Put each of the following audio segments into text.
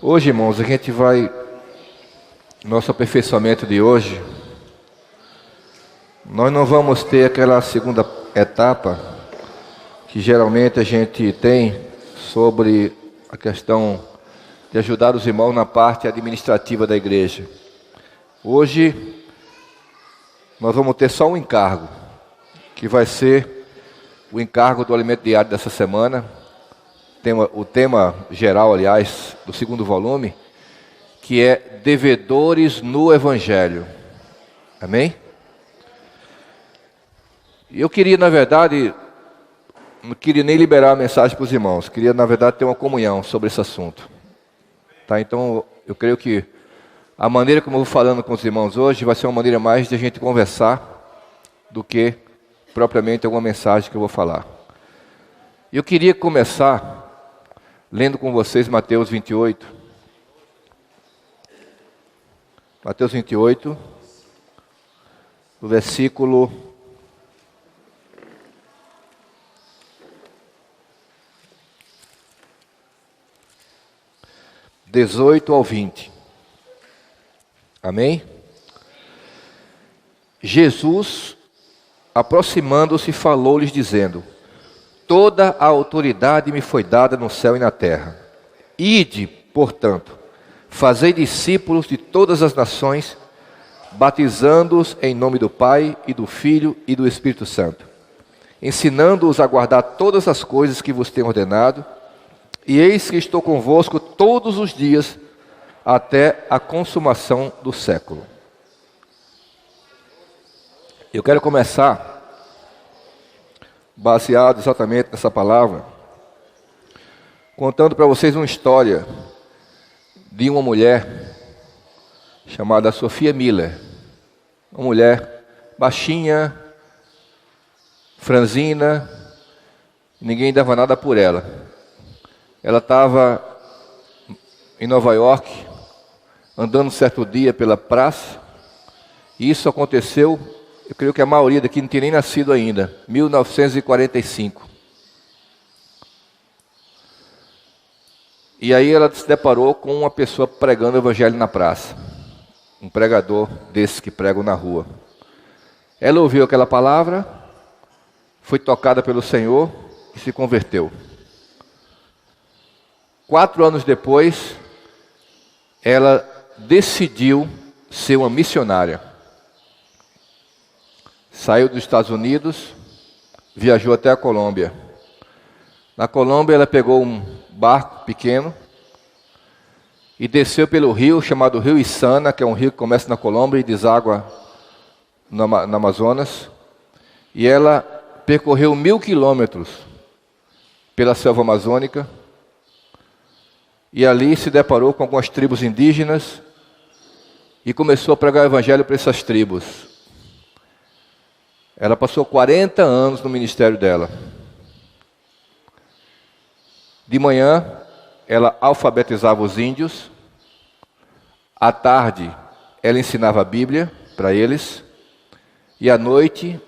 Hoje, irmãos, a gente vai, nosso aperfeiçoamento de hoje, nós não vamos ter aquela segunda etapa que geralmente a gente tem sobre a questão de ajudar os irmãos na parte administrativa da igreja. Hoje, nós vamos ter só um encargo, que vai ser o encargo do alimento diário dessa semana. O tema geral, aliás, do segundo volume, que é devedores no Evangelho. Amém? Eu queria, na verdade, não queria nem liberar a mensagem para os irmãos. Queria, na verdade, ter uma comunhão sobre esse assunto. Tá? Então, eu creio que a maneira como eu vou falando com os irmãos hoje vai ser uma maneira mais de a gente conversar do que propriamente alguma mensagem que eu vou falar. Eu queria começar lendo com vocês Mateus 28. Mateus 28, o versículo 18 ao 20. Amém? Jesus, aproximando-se, falou-lhes dizendo: toda a autoridade me foi dada no céu e na terra. Ide, portanto, fazei discípulos de todas as nações, batizando-os em nome do Pai e do Filho e do Espírito Santo, ensinando-os a guardar todas as coisas que vos tenho ordenado, e eis que estou convosco todos os dias, até a consumação do século. Eu quero começar baseado exatamente nessa palavra, contando para vocês uma história de uma mulher chamada Sophia Miller. Uma mulher baixinha, franzina, ninguém dava nada por ela. Ela estava em Nova York, andando certo dia pela praça, e isso aconteceu, eu creio que a maioria daqui não tinha nem nascido ainda, 1945. E aí ela se deparou com uma pessoa pregando o evangelho na praça. Um pregador desses que pregam na rua. Ela ouviu aquela palavra, foi tocada pelo Senhor e se converteu. 4 anos depois, ela decidiu ser uma missionária. Saiu dos Estados Unidos, viajou até a Colômbia. Na Colômbia ela pegou um barco pequeno e desceu pelo rio chamado Rio Içana, que é um rio que começa na Colômbia e deságua no Amazonas. E ela percorreu 1000 quilômetros pela selva amazônica e ali se deparou com algumas tribos indígenas e começou a pregar o evangelho para essas tribos. Ela passou 40 anos no ministério dela. De manhã, ela alfabetizava os índios. À tarde, ela ensinava a Bíblia para eles. E à noite,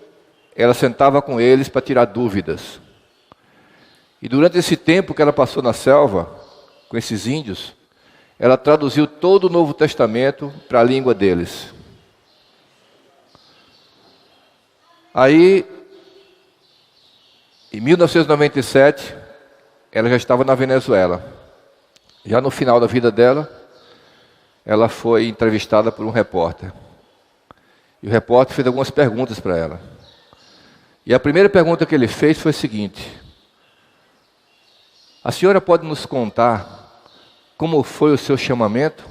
ela sentava com eles para tirar dúvidas. E durante esse tempo que ela passou na selva, com esses índios, ela traduziu todo o Novo Testamento para a língua deles. Aí, em 1997, ela já estava na Venezuela. Já no final da vida dela, ela foi entrevistada por um repórter. E o repórter fez algumas perguntas para ela. E a primeira pergunta que ele fez foi a seguinte: a senhora pode nos contar como foi o seu chamamento?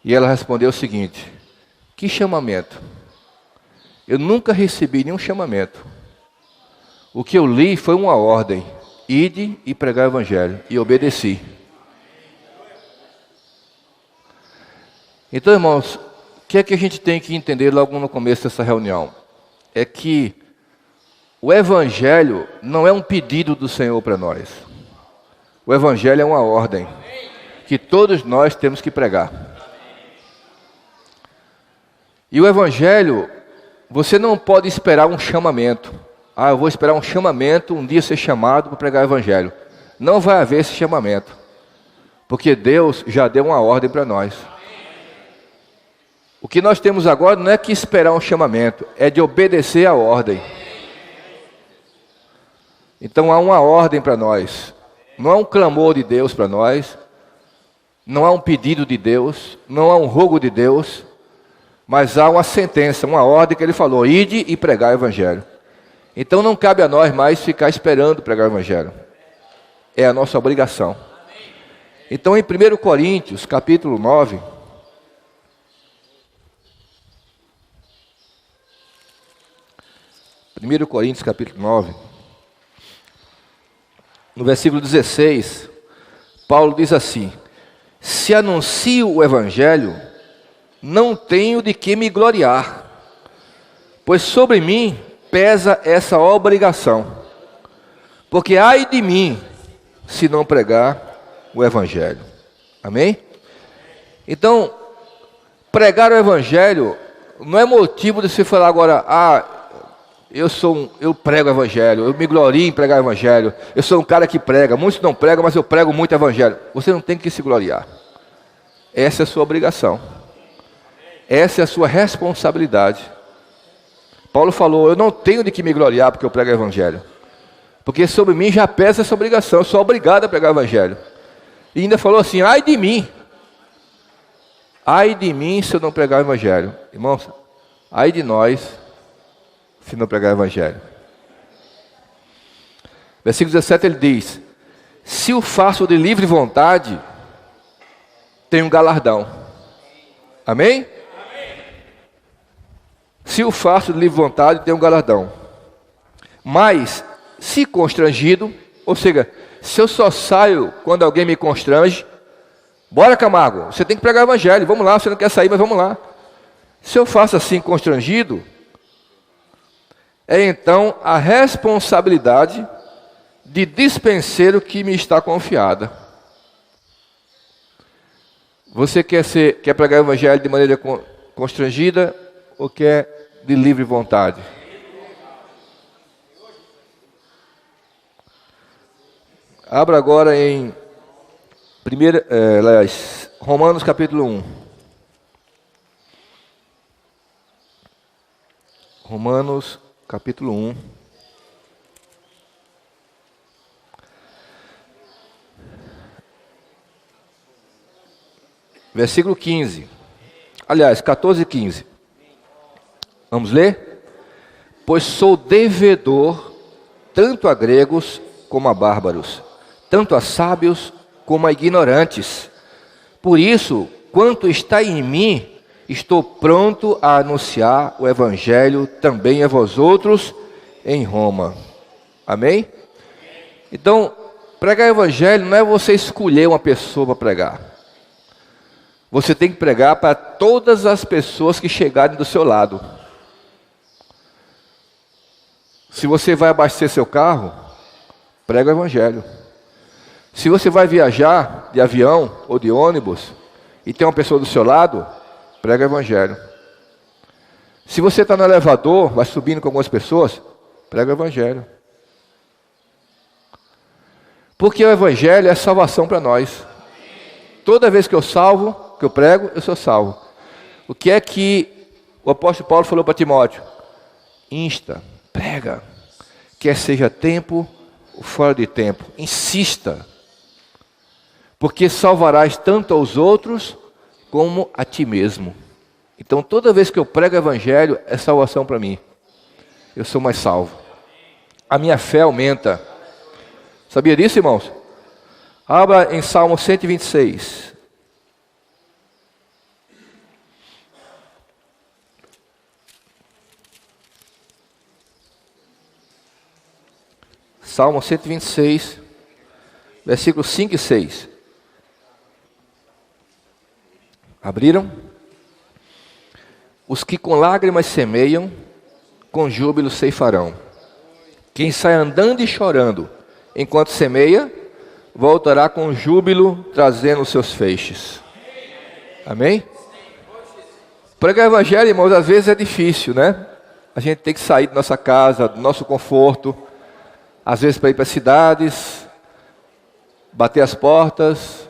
E ela respondeu o seguinte: que chamamento? Eu nunca recebi nenhum chamamento. O que eu li foi uma ordem: ide e pregar o evangelho. E obedeci. Então, irmãos, o que é que a gente tem que entender logo no começo dessa reunião? É que o evangelho não é um pedido do Senhor para nós. O evangelho é uma ordem que todos nós temos que pregar. E o evangelho, você não pode esperar um chamamento. Eu vou esperar um chamamento, um dia ser chamado para pregar o evangelho. Não vai haver esse chamamento. Porque Deus já deu uma ordem para nós. O que nós temos agora não é que esperar um chamamento, é de obedecer a ordem. Então há uma ordem para nós. Não há um clamor de Deus para nós. Não há um pedido de Deus. Não há um rogo de Deus. Mas há uma sentença, uma ordem que ele falou: ide e pregar o evangelho. Então não cabe a nós mais ficar esperando pregar o evangelho. É a nossa obrigação. Então em 1 Coríntios, capítulo 9... 1 Coríntios, capítulo 9... no versículo 16, Paulo diz assim: se anuncio o evangelho, não tenho de que me gloriar, pois sobre mim pesa essa obrigação. Porque ai de mim, se não pregar o evangelho. Amém? Então, pregar o evangelho não é motivo de se falar agora: eu prego o evangelho, eu me glorio em pregar o evangelho, eu sou um cara que prega. Muitos não pregam, mas eu prego muito evangelho. Você não tem que se gloriar. Essa é a sua obrigação. Essa é a sua responsabilidade. Paulo falou: eu não tenho de que me gloriar porque eu prego o evangelho, porque sobre mim já pesa essa obrigação, eu sou obrigado a pregar o evangelho. E ainda falou assim: ai de mim se eu não pregar o evangelho. Irmãos, ai de nós se não pregar o evangelho. Versículo 17 ele diz: se o faço de livre vontade, tenho um galardão. Amém? Se o faço de livre vontade, tenho um galardão. Mas, se constrangido, ou seja, se eu só saio quando alguém me constrange, bora Camargo, você tem que pregar o evangelho, vamos lá, você não quer sair, mas vamos lá. Se eu faço assim constrangido, é então a responsabilidade de dispenseiro que me está confiada. Você quer pregar o evangelho de maneira constrangida ou quer de livre vontade? Abra agora em Romanos capítulo 1. Romanos capítulo 1. Versículo 15. Aliás, 14 e 15. Vamos ler? Pois sou devedor tanto a gregos como a bárbaros, tanto a sábios como a ignorantes. Por isso, quanto está em mim, estou pronto a anunciar o evangelho também a vós outros em Roma. Amém? Então, pregar o evangelho não é você escolher uma pessoa para pregar. Você tem que pregar para todas as pessoas que chegarem do seu lado. Se você vai abastecer seu carro, prega o evangelho. Se você vai viajar de avião ou de ônibus e tem uma pessoa do seu lado, prega o evangelho. Se você está no elevador, vai subindo com algumas pessoas, prega o evangelho. Porque o evangelho é salvação para nós. Toda vez que eu salvo, que eu prego, eu sou salvo. O que é que o apóstolo Paulo falou para Timóteo? Insta, prega, quer seja tempo ou fora de tempo, insista, porque salvarás tanto aos outros como a ti mesmo. Então toda vez que eu prego o evangelho, é salvação para mim. Eu sou mais salvo. A minha fé aumenta. Sabia disso, irmãos? Abra em Salmo 126. Salmo 126, versículos 5 e 6. Abriram? Os que com lágrimas semeiam, com júbilo ceifarão. Quem sai andando e chorando, enquanto semeia, voltará com júbilo, trazendo os seus feixes. Amém? Pregar o evangelho, irmãos, às vezes é difícil, né? A gente tem que sair da nossa casa, do nosso conforto, às vezes para ir para cidades, bater as portas,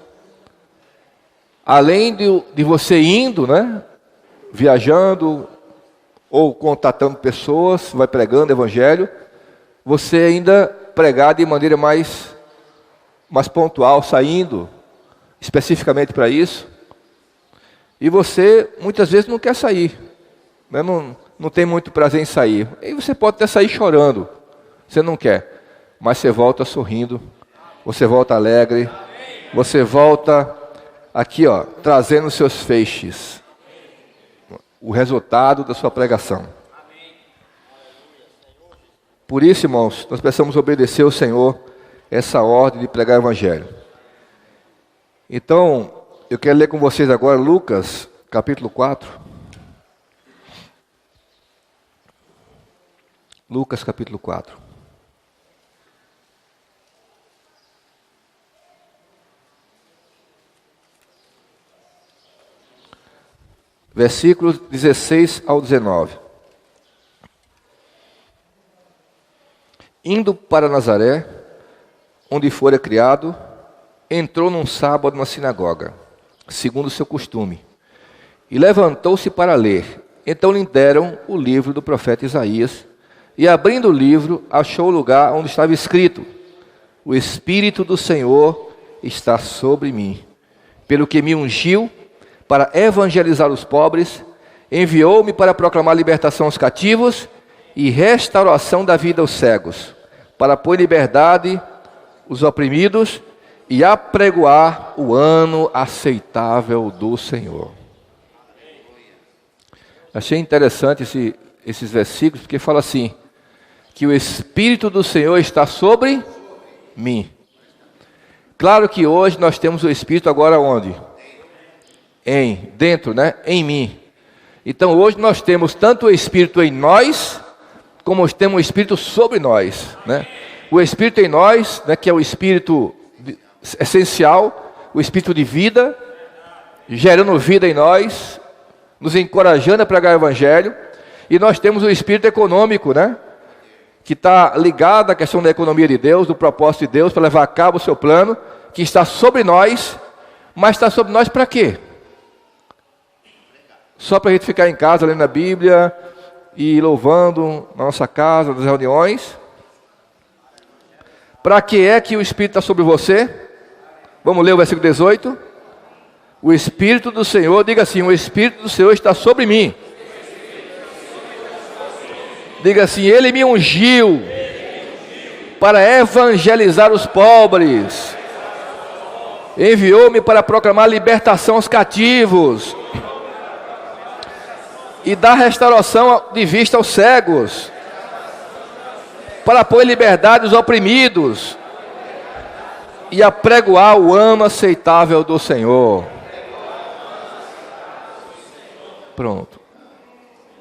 além de você indo, né, viajando ou contatando pessoas, vai pregando o evangelho, você ainda pregar de maneira mais pontual, saindo especificamente para isso. E você muitas vezes não quer sair, né? Não tem muito prazer em sair. E você pode até sair chorando, você não quer, mas você volta sorrindo, você volta alegre, você volta aqui, ó, trazendo seus feixes, o resultado da sua pregação. Por isso, irmãos, nós precisamos obedecer ao Senhor essa ordem de pregar o evangelho. Então, eu quero ler com vocês agora Lucas, capítulo 4. Lucas, capítulo 4. Versículos 16 ao 19. Indo para Nazaré, onde fora criado, entrou num sábado na sinagoga, segundo o seu costume, e levantou-se para ler. Então lhe deram o livro do profeta Isaías, e abrindo o livro, achou o lugar onde estava escrito: o Espírito do Senhor está sobre mim, pelo que me ungiu para evangelizar os pobres, enviou-me para proclamar libertação aos cativos e restauração da vida aos cegos, para pôr em liberdade os oprimidos e apregoar o ano aceitável do Senhor. Achei interessante esses versículos, porque fala assim, que o Espírito do Senhor está sobre mim. Claro que hoje nós temos o Espírito agora onde? Dentro, né? Em mim. Então hoje nós temos tanto o Espírito em nós, como temos o Espírito sobre nós, né? O Espírito em nós, né, que é o Espírito essencial, o Espírito de vida, gerando vida em nós, nos encorajando a pregar o Evangelho. E nós temos o Espírito econômico, né, que está ligado à questão da economia de Deus, do propósito de Deus, para levar a cabo o seu plano, que está sobre nós. Mas está sobre nós para quê? Só para a gente ficar em casa lendo a Bíblia e louvando na nossa casa, nas reuniões? Para que é que o Espírito está sobre você? Vamos ler o versículo 18. O Espírito do Senhor, diga assim: o Espírito do Senhor está sobre mim. Diga assim: Ele me ungiu para evangelizar os pobres, enviou-me para proclamar libertação aos cativos e dar restauração de vista aos cegos, para pôr em liberdade os oprimidos e apregoar o ano aceitável do Senhor. Pronto.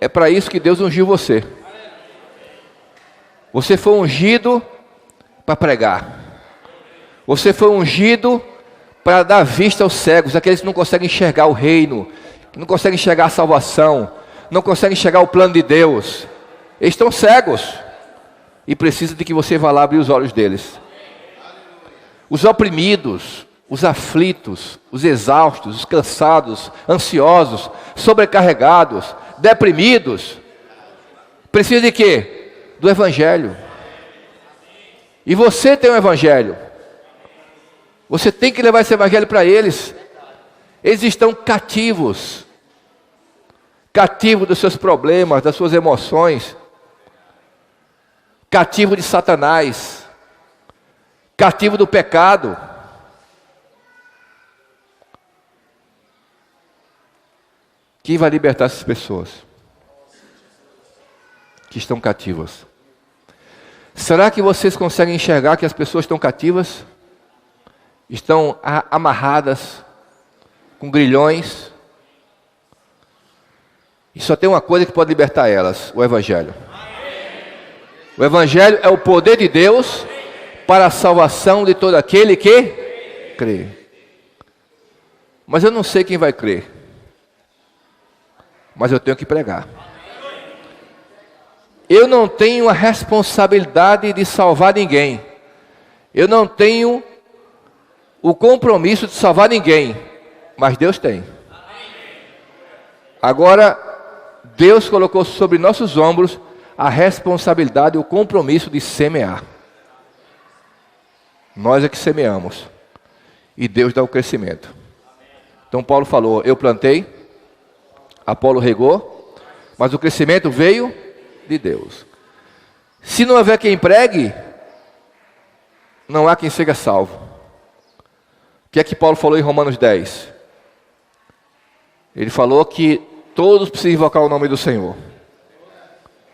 É para isso que Deus ungiu você. Você foi ungido para pregar. Você foi ungido para dar vista aos cegos, aqueles que não conseguem enxergar o reino, que não conseguem enxergar a salvação, não conseguem enxergar o plano de Deus. Eles estão cegos e precisam de que você vá lá abrir os olhos deles. Os oprimidos, os aflitos, os exaustos, os cansados, ansiosos, sobrecarregados, deprimidos, precisam de quê? Do Evangelho. E você tem um Evangelho. Você tem que levar esse Evangelho para eles. Eles estão cativos. Cativos dos seus problemas, das suas emoções. Cativo de Satanás. Cativo do pecado. Quem vai libertar essas pessoas que estão cativas? Será que vocês conseguem enxergar que as pessoas estão cativas? Estão amarradas com grilhões? E só tem uma coisa que pode libertar elas: o Evangelho. O Evangelho é o poder de Deus para a salvação de todo aquele que crê. Mas eu não sei quem vai crer. Mas eu tenho que pregar. Eu não tenho a responsabilidade de salvar ninguém. Eu não tenho o compromisso de salvar ninguém. mas Deus tem. Agora, Deus colocou sobre nossos ombros a responsabilidade e o compromisso de semear. Nós é que semeamos. E Deus dá o crescimento. Então Paulo falou, eu plantei, Apolo regou, mas o crescimento veio de Deus. Se não houver quem pregue, não há quem seja salvo. O que é que Paulo falou em Romanos 10? Ele falou que todos precisam invocar o nome do Senhor.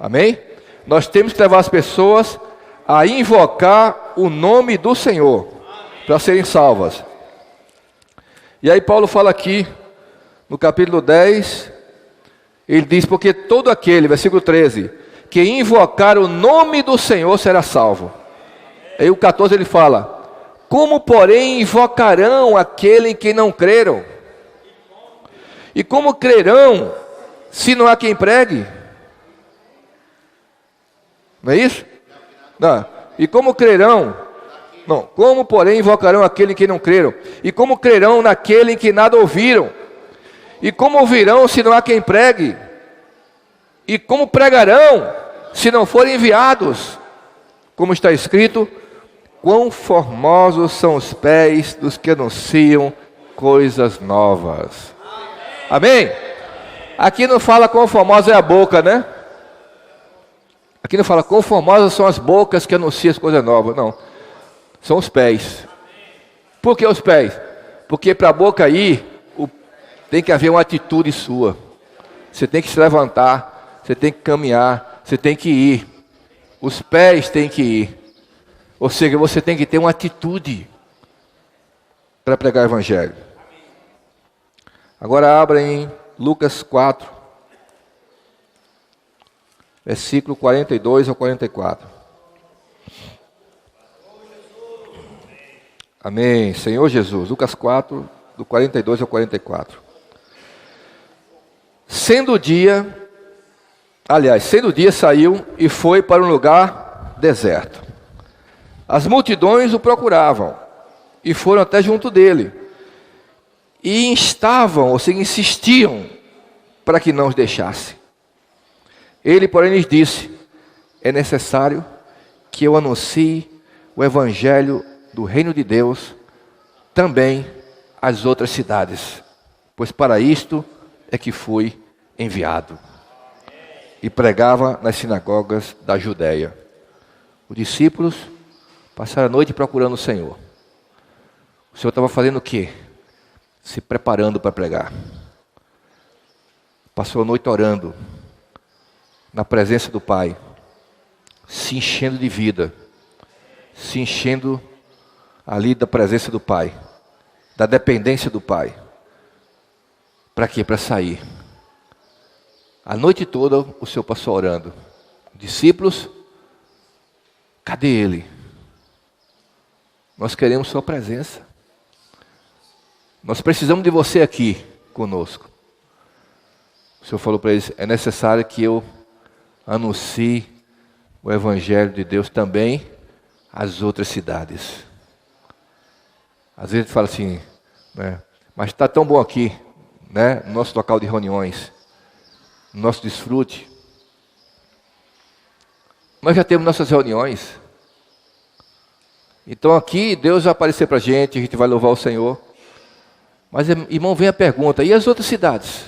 Amém? Nós temos que levar as pessoas a invocar o nome do Senhor para serem salvas. E aí Paulo fala aqui, no capítulo 10, ele diz, porque todo aquele, versículo 13, que invocar o nome do Senhor será salvo. Aí o 14 ele fala, como porém invocarão aquele em quem não creram? E como crerão, se não há quem pregue? Não é isso? Não. E como crerão? Não. Como porém invocarão aquele em quem não creram? E como crerão naquele em que nada ouviram? E como ouvirão se não há quem pregue? E como pregarão se não forem enviados? Como está escrito, quão formosos são os pés dos que anunciam coisas novas. Amém? Aqui não fala quão formosa é a boca, né? Aqui não fala quão formosas são as bocas que anunciam as coisas novas. Não. São os pés. Por que os pés? Porque para a boca ir, tem que haver uma atitude sua. Você tem que se levantar, você tem que caminhar, você tem que ir. Os pés têm que ir. Ou seja, você tem que ter uma atitude para pregar o Evangelho. Agora abra em Lucas 4, versículo 42 ao 44. Amém. Senhor Jesus. Lucas 4, do 42 ao 44. Sendo o dia, saiu e foi para um lugar deserto. As multidões o procuravam e foram até junto dele. E instavam, ou seja, insistiam para que não os deixasse. Ele, porém, lhes disse, é necessário que eu anuncie o evangelho do reino de Deus também às outras cidades, pois para isto é que fui enviado. E pregava nas sinagogas da Judéia. Os discípulos passaram a noite procurando o Senhor. O Senhor estava fazendo o quê? Se preparando para pregar. Passou a noite orando, na presença do Pai, se enchendo de vida, se enchendo ali da presença do Pai, da dependência do Pai. Para quê? Para sair. A noite toda o Senhor passou orando. Discípulos, cadê Ele? Nós queremos sua presença. Nós precisamos de você aqui conosco. O Senhor falou para eles, é necessário que eu anuncie o Evangelho de Deus também às outras cidades. Às vezes a gente fala assim, né, mas está tão bom aqui, né, no nosso local de reuniões, no nosso desfrute. Nós já temos nossas reuniões. Então aqui Deus vai aparecer para a gente vai louvar o Senhor. Mas, irmão, vem a pergunta, e as outras cidades?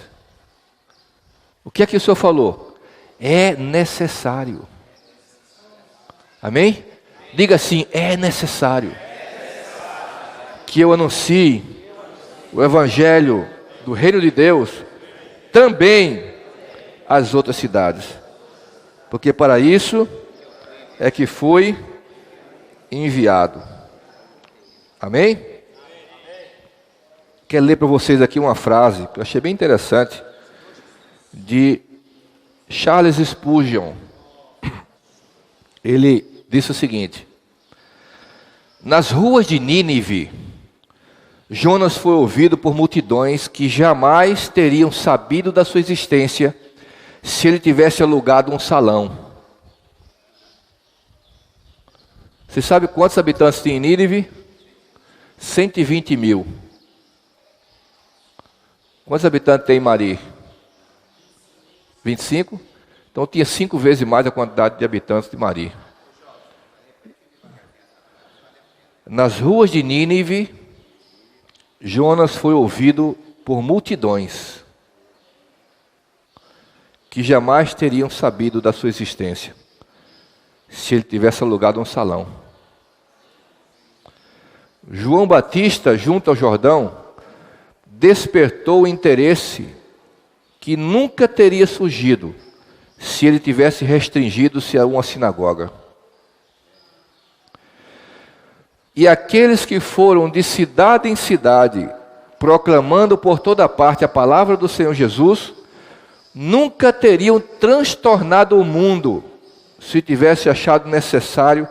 O que é que o Senhor falou? É necessário. Amém? Diga assim, é necessário que eu anuncie o Evangelho do reino de Deus também às outras cidades. Porque para isso é que fui enviado. Amém? Quero ler para vocês aqui uma frase que eu achei bem interessante, de Charles Spurgeon. Ele disse o seguinte: nas ruas de Nínive, Jonas foi ouvido por multidões que jamais teriam sabido da sua existência se ele tivesse alugado um salão. Você sabe quantos habitantes tem em Nínive? 120 mil. Quantos habitantes tem Mari? 25? Então tinha 5 vezes mais a quantidade de habitantes de Mari. Nas ruas de Nínive, Jonas foi ouvido por multidões que jamais teriam sabido da sua existência se ele tivesse alugado um salão. João Batista, junto ao Jordão, despertou o interesse que nunca teria surgido se ele tivesse restringido-se a uma sinagoga. E aqueles que foram de cidade em cidade, proclamando por toda parte a palavra do Senhor Jesus, nunca teriam transtornado o mundo se tivesse achado necessário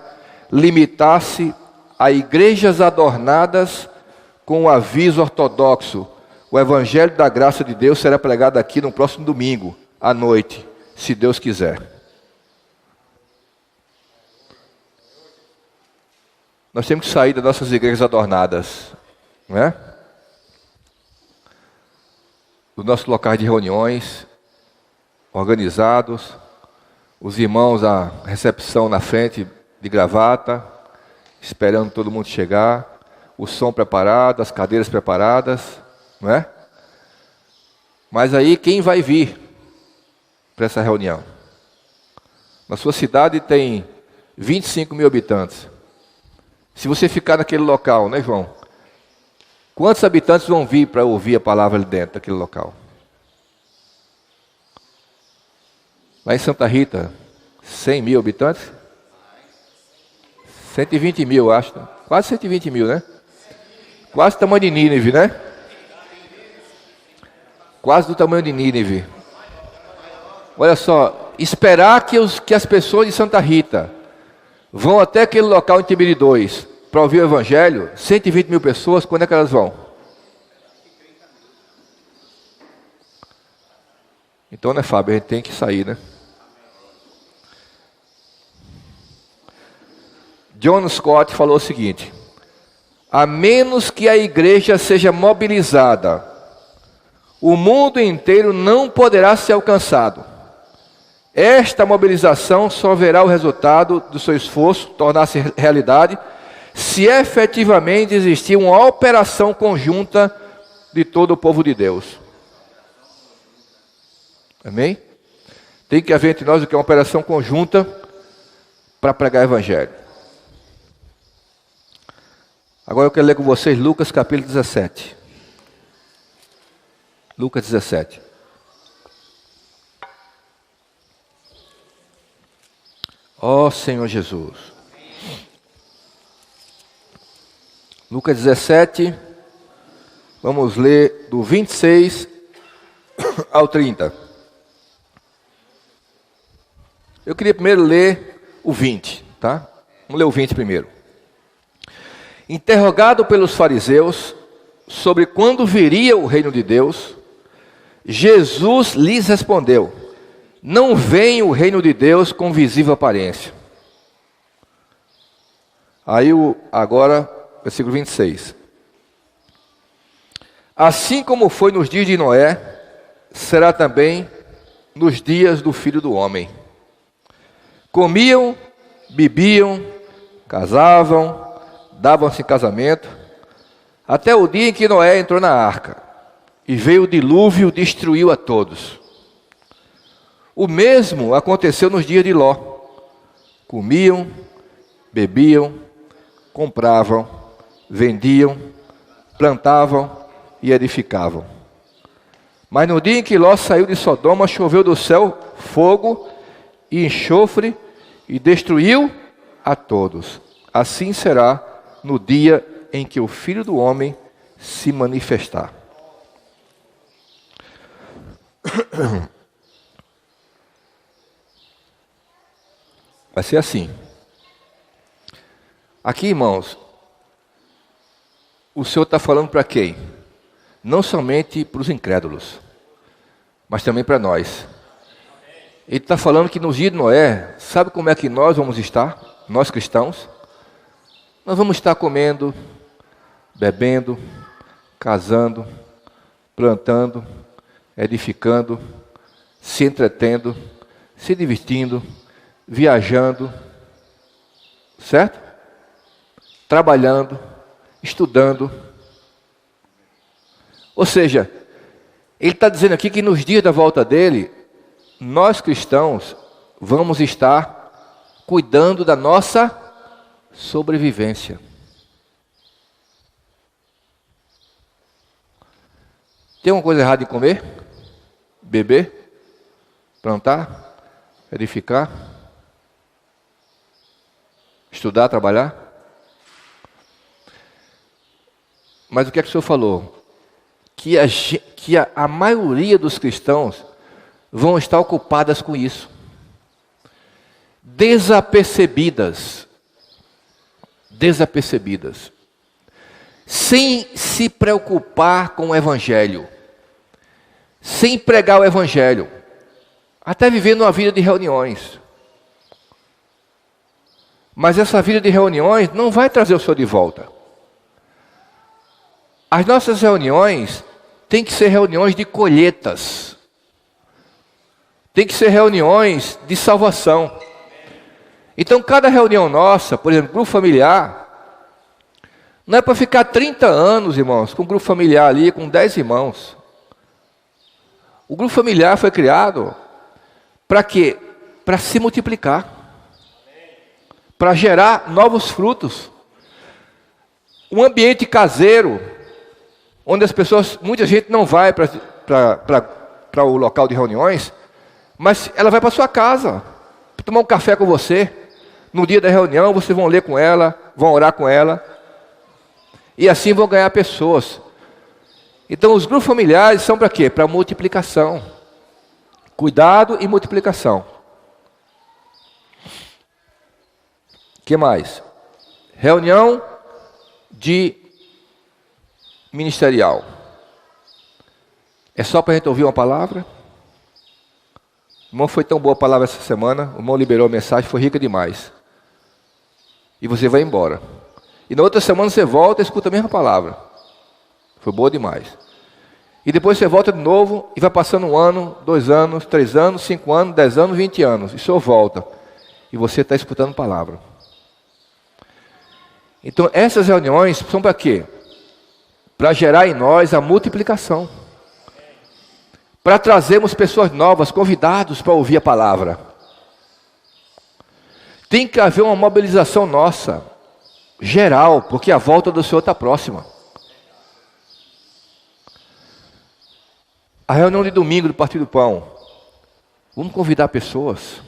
limitar-se a igrejas adornadas com o aviso ortodoxo: o Evangelho da graça de Deus será pregado aqui no próximo domingo, à noite, se Deus quiser. Nós temos que sair das nossas igrejas adornadas, não é? Dos nossos locais de reuniões, organizados, os irmãos à recepção na frente de gravata, esperando todo mundo chegar, o som preparado, as cadeiras preparadas, não é? Mas aí quem vai vir para essa reunião? Na sua cidade tem 25 mil habitantes. Se você ficar naquele local, né, João? Quantos habitantes vão vir para ouvir a palavra ali dentro daquele local? Lá em Santa Rita, 100 mil habitantes? 120 mil, acho. Quase 120 mil, né? Quase o tamanho de Nínive, né? Quase do tamanho de Nínive. Olha só, esperar que as pessoas de Santa Rita vão até aquele local em Tibiri 2 para ouvir o Evangelho, 120 mil pessoas, quando é que elas vão? Então, né, Fábio, a gente tem que sair, né? John Scott falou o seguinte: a menos que a igreja seja mobilizada, o mundo inteiro não poderá ser alcançado. Esta mobilização só verá o resultado do seu esforço tornar-se realidade se efetivamente existir uma operação conjunta de todo o povo de Deus. Amém? Tem que haver entre nós o que é uma operação conjunta para pregar o Evangelho. Agora eu quero ler com vocês Lucas capítulo 17. Lucas 17. Ó Senhor Jesus. Lucas 17, vamos ler do 26 ao 30. Eu queria primeiro ler o 20, tá? Vamos ler o 20 primeiro. Interrogado pelos fariseus sobre quando viria o reino de Deus, Jesus lhes respondeu: não vem o reino de Deus com visível aparência. Aí agora, versículo 26. Assim como foi nos dias de Noé, será também nos dias do Filho do Homem. Comiam, bebiam, casavam, davam-se em casamento, até o dia em que Noé entrou na arca, e veio o dilúvio, destruiu a todos. O mesmo aconteceu nos dias de Ló. Comiam, bebiam, compravam, vendiam, plantavam e edificavam. Mas no dia em que Ló saiu de Sodoma, choveu do céu fogo e enxofre e destruiu a todos. Assim será no dia em que o Filho do Homem se manifestar. Vai ser assim. Aqui, irmãos, o Senhor está falando para quem? Não somente para os incrédulos, mas também para nós. Ele está falando que nos dias de Noé, sabe como é que nós vamos estar? Nós cristãos? Nós vamos estar comendo, bebendo, casando, plantando, edificando, se entretendo, se divertindo, viajando, certo? Trabalhando, estudando. Ou seja, ele está dizendo aqui que nos dias da volta dele, nós cristãos vamos estar cuidando da nossa sobrevivência. Tem alguma coisa errada em comer? Beber? Plantar? Edificar? Estudar, trabalhar? Mas o que é que o Senhor falou? Que a maioria dos cristãos vão estar ocupadas com isso. Desapercebidas. Sem se preocupar com o Evangelho. Sem pregar o Evangelho. Até vivendo uma vida de reuniões. Mas essa vida de reuniões não vai trazer o Senhor de volta. As nossas reuniões têm que ser reuniões de colheitas. Tem que ser reuniões de salvação. Então, cada reunião nossa, por exemplo, grupo familiar, não é para ficar 30 anos, irmãos, com um grupo familiar ali, com 10 irmãos. O grupo familiar foi criado para quê? Para se multiplicar. Para gerar novos frutos. Um ambiente caseiro, onde as pessoas, muita gente não vai para o local de reuniões, mas ela vai para sua casa, para tomar um café com você. No dia da reunião, vocês vão ler com ela, vão orar com ela, e assim vão ganhar pessoas. Então, os grupos familiares são para quê? Para multiplicação. Cuidado e multiplicação. O que mais? Reunião de ministerial. É só para a gente ouvir uma palavra? Irmão, foi tão boa a palavra essa semana, o irmão liberou a mensagem, foi rica demais. E você vai embora. E na outra semana você volta e escuta a mesma palavra. Foi boa demais. E depois você volta de novo e vai passando 1 ano, 2 anos, 3 anos, 5 anos, 10 anos, 20 anos. E o senhor volta. E você está escutando palavra. Então essas reuniões são para quê? Para gerar em nós a multiplicação. Para trazermos pessoas novas, convidados para ouvir a palavra. Tem que haver uma mobilização nossa, geral, porque a volta do Senhor está próxima. A reunião de domingo do Partido do Pão. Vamos convidar pessoas.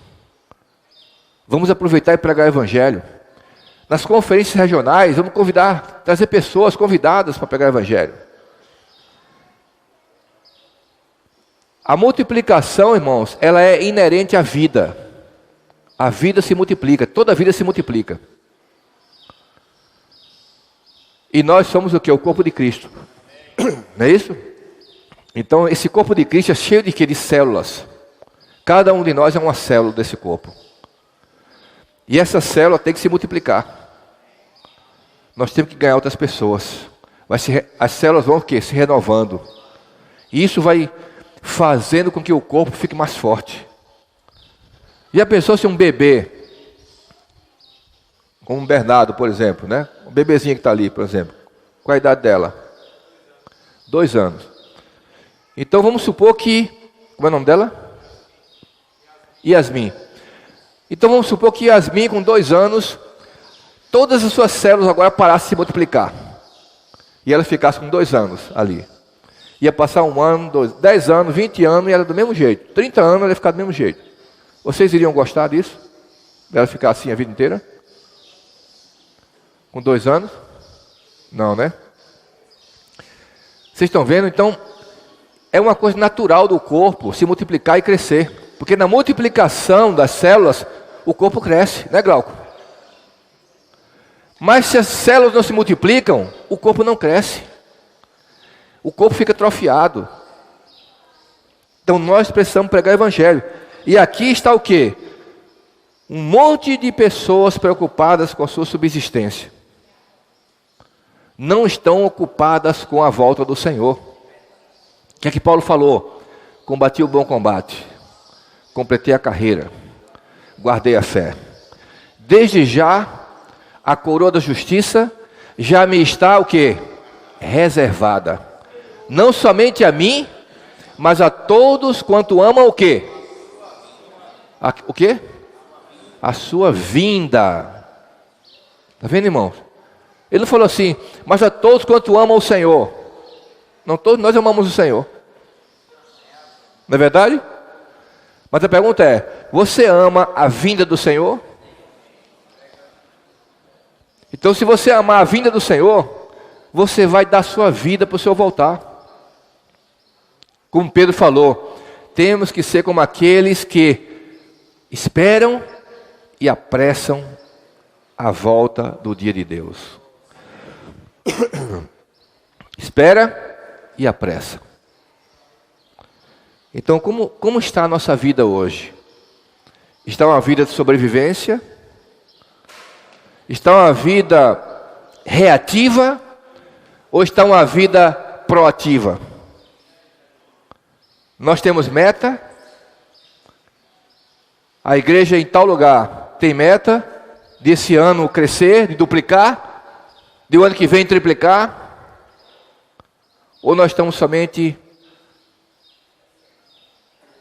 Vamos aproveitar e pregar o Evangelho. Nas conferências regionais, vamos convidar, trazer pessoas convidadas para pregar o Evangelho. A multiplicação, irmãos, ela é inerente à vida. A vida se multiplica, toda a vida se multiplica. E nós somos o quê? O corpo de Cristo. Não é isso? Então, esse corpo de Cristo é cheio de quê? De células. Cada um de nós é uma célula desse corpo. E essa célula tem que se multiplicar. Nós temos que ganhar outras pessoas. As células vão o quê? Se renovando. E isso vai fazendo com que o corpo fique mais forte. Já pensou se um bebê, como um Bernardo, por exemplo, né? Um bebezinho que está ali, por exemplo. Qual a idade dela? 2 anos. Então vamos supor que... Como é o nome dela? Yasmin. Então vamos supor que Yasmin, com 2 anos, todas as suas células agora parassem de se multiplicar. E ela ficasse com 2 anos ali. Ia passar 1 ano, 2, 10 anos, 20 anos e ela do mesmo jeito. 30 anos ela ia ficar do mesmo jeito. Vocês iriam gostar disso? Ela ficar assim a vida inteira? Com 2 anos? Não, né? Vocês estão vendo? Então, é uma coisa natural do corpo se multiplicar e crescer. Porque na multiplicação das células, o corpo cresce, né, Glauco? Mas se as células não se multiplicam, o corpo não cresce. O corpo fica atrofiado. Então nós precisamos pregar o Evangelho. E aqui está o quê? Um monte de pessoas preocupadas com a sua subsistência. Não estão ocupadas com a volta do Senhor. O que é que Paulo falou? Combati o bom combate, completei a carreira, guardei a fé. Desde já, a coroa da justiça já me está o quê? Reservada. Não somente a mim, mas a todos quanto amam o quê? O quê? A sua vinda. Está vendo, irmãos? Ele não falou assim, mas a todos quanto amam o Senhor. Não, todos nós amamos o Senhor. Não é verdade? Mas a pergunta é, você ama a vinda do Senhor? Então, se você amar a vinda do Senhor, você vai dar sua vida para o Senhor voltar. Como Pedro falou, temos que ser como aqueles que esperam e apressam a volta do dia de Deus. Espera e apressa. Então, como está a nossa vida hoje? Está uma vida de sobrevivência? Está uma vida reativa? Ou está uma vida proativa? Nós temos meta. A igreja em tal lugar tem meta desse ano crescer, de duplicar, do ano que vem triplicar. Ou nós estamos somente...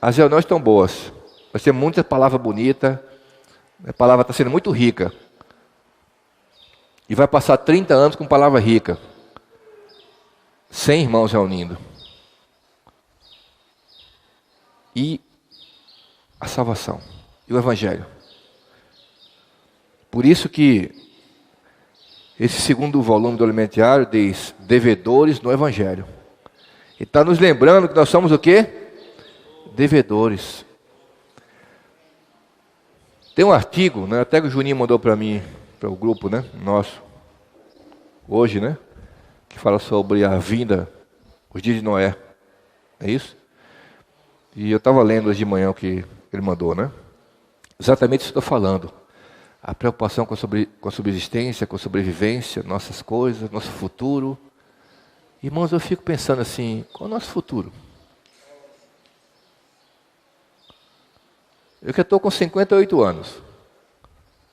As reuniões estão boas. Nós temos muita palavra bonita. A palavra está sendo muito rica. E vai passar 30 anos com palavra rica. 100 irmãos reunindo. E a salvação. E o Evangelho. Por isso que esse segundo volume do Elementiário diz devedores no Evangelho. E está nos lembrando que nós somos o quê? Devedores. Tem um artigo, né, até que o Juninho mandou para mim, para o grupo, né, nosso, hoje, né, que fala sobre a vinda, os dias de Noé. É isso? E eu estava lendo hoje de manhã o que ele mandou, né? Exatamente isso que eu estou falando. A preocupação com a subsistência, com a sobrevivência, nossas coisas, nosso futuro. Irmãos, eu fico pensando assim, qual é o nosso futuro? Eu que estou com 58 anos.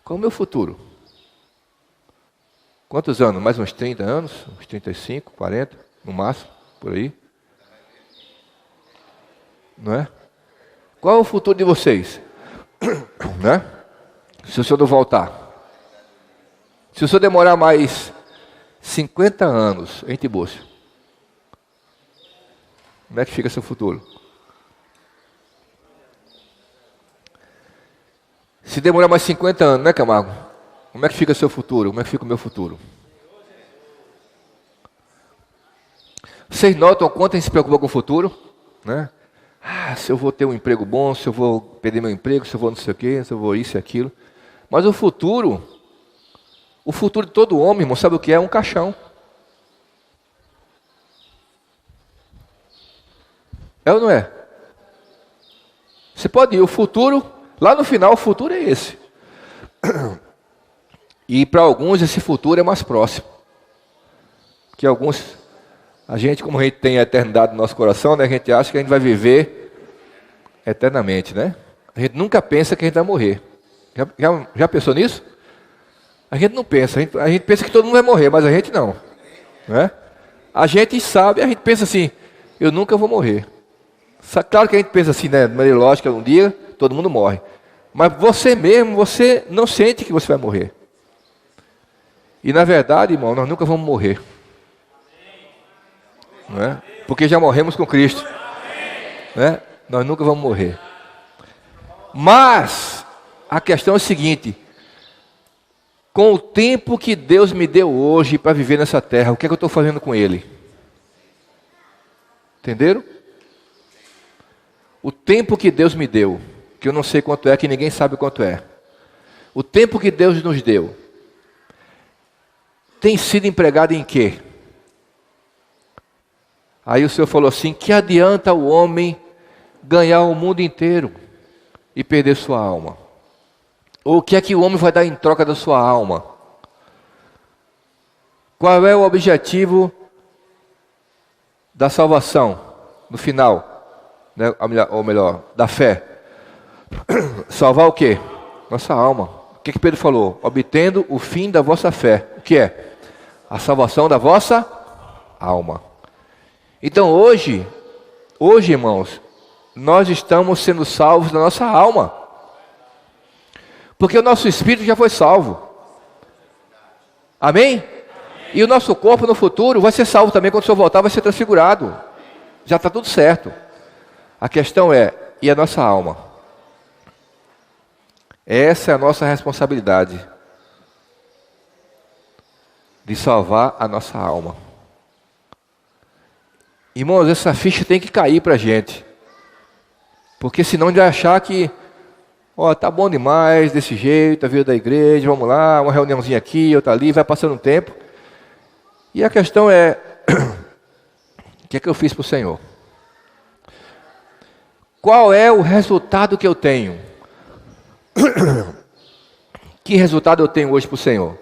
Qual é o meu futuro? Quantos anos? Mais uns 30 anos? Uns 35, 40, no máximo, por aí. Não é? Qual é o futuro de vocês? Né? Se o senhor não voltar. Se o senhor demorar mais 50 anos em Tibúrcio, como é que fica seu futuro? Se demorar mais 50 anos, né, Camargo? Como é que fica seu futuro? Como é que fica o meu futuro? Vocês notam quanto a gente se preocupa com o futuro? Né? Ah, se eu vou ter um emprego bom, se eu vou perder meu emprego, se eu vou não sei o quê, se eu vou isso e aquilo. Mas o futuro de todo homem, irmão, sabe o que é? Um caixão. É ou não é? Você pode ir, o futuro, lá no final o futuro é esse. E para alguns esse futuro é mais próximo. Que alguns, como a gente tem a eternidade no nosso coração, né, a gente acha que a gente vai viver eternamente, né? A gente nunca pensa que a gente vai morrer. Já pensou nisso? A gente não pensa, a gente pensa que todo mundo vai morrer, mas a gente não. Né? A gente sabe, a gente pensa assim, eu nunca vou morrer. Claro que a gente pensa assim, né, de maneira lógica, um dia todo mundo morre. Mas você mesmo, você não sente que você vai morrer. E na verdade, irmão, nós nunca vamos morrer. Não é? Porque já morremos com Cristo. Né? Nós nunca vamos morrer. Mas a questão é a seguinte: com o tempo que Deus me deu hoje para viver nessa terra, o que é que eu estou fazendo com ele? Entenderam? O tempo que Deus me deu, que eu não sei quanto é, que ninguém sabe quanto é. O tempo que Deus nos deu tem sido empregado em quê? Aí o Senhor falou assim: que adianta o homem ganhar o mundo inteiro e perder sua alma? Ou o que é que o homem vai dar em troca da sua alma? Qual é o objetivo da salvação? no final, né? Ou melhor, da fé. Salvar o quê? Nossa alma. O que Pedro falou? Obtendo o fim da vossa fé. O que é? A salvação da vossa alma. Então hoje, irmãos, nós estamos sendo salvos da nossa alma. Porque o nosso espírito já foi salvo. Amém? E o nosso corpo no futuro vai ser salvo também. Quando o Senhor voltar, vai ser transfigurado. Já está tudo certo. A questão é, e a nossa alma? Essa é a nossa responsabilidade. De salvar a nossa alma. Irmãos, essa ficha tem que cair para a gente. Porque senão a gente vai achar que, tá bom demais desse jeito, a vida da igreja, vamos lá, uma reuniãozinha aqui, outra ali, vai passando um tempo. E a questão é, o que é que eu fiz para o Senhor? Qual é o resultado que eu tenho? Que resultado eu tenho hoje para o Senhor?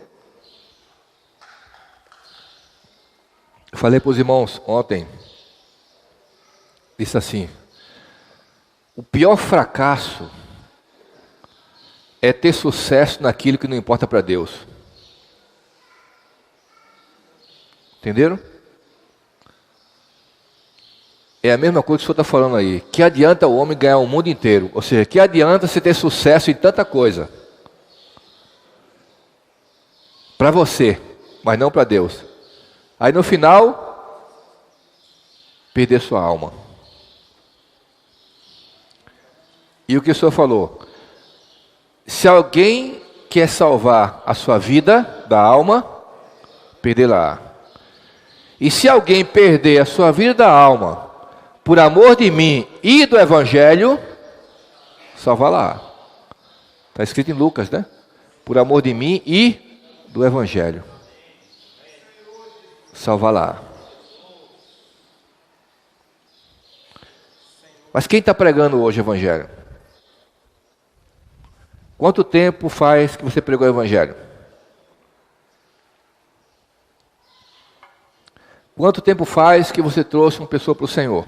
Eu falei para os irmãos ontem, disse assim, o pior fracasso é ter sucesso naquilo que não importa para Deus. Entenderam? É a mesma coisa que o senhor está falando aí. Que adianta o homem ganhar o mundo inteiro? Ou seja, que adianta você ter sucesso em tanta coisa? Para você, mas não para Deus. Aí no final, perder sua alma. E o que o senhor falou? Se alguém quer salvar a sua vida da alma, perdê-la. E se alguém perder a sua vida da alma, por amor de mim e do Evangelho, salva-la. Está escrito em Lucas, né? Por amor de mim e do Evangelho. Salva-la. Mas quem está pregando hoje o Evangelho? Quanto tempo faz que você pregou o Evangelho? Quanto tempo faz que você trouxe uma pessoa para o Senhor?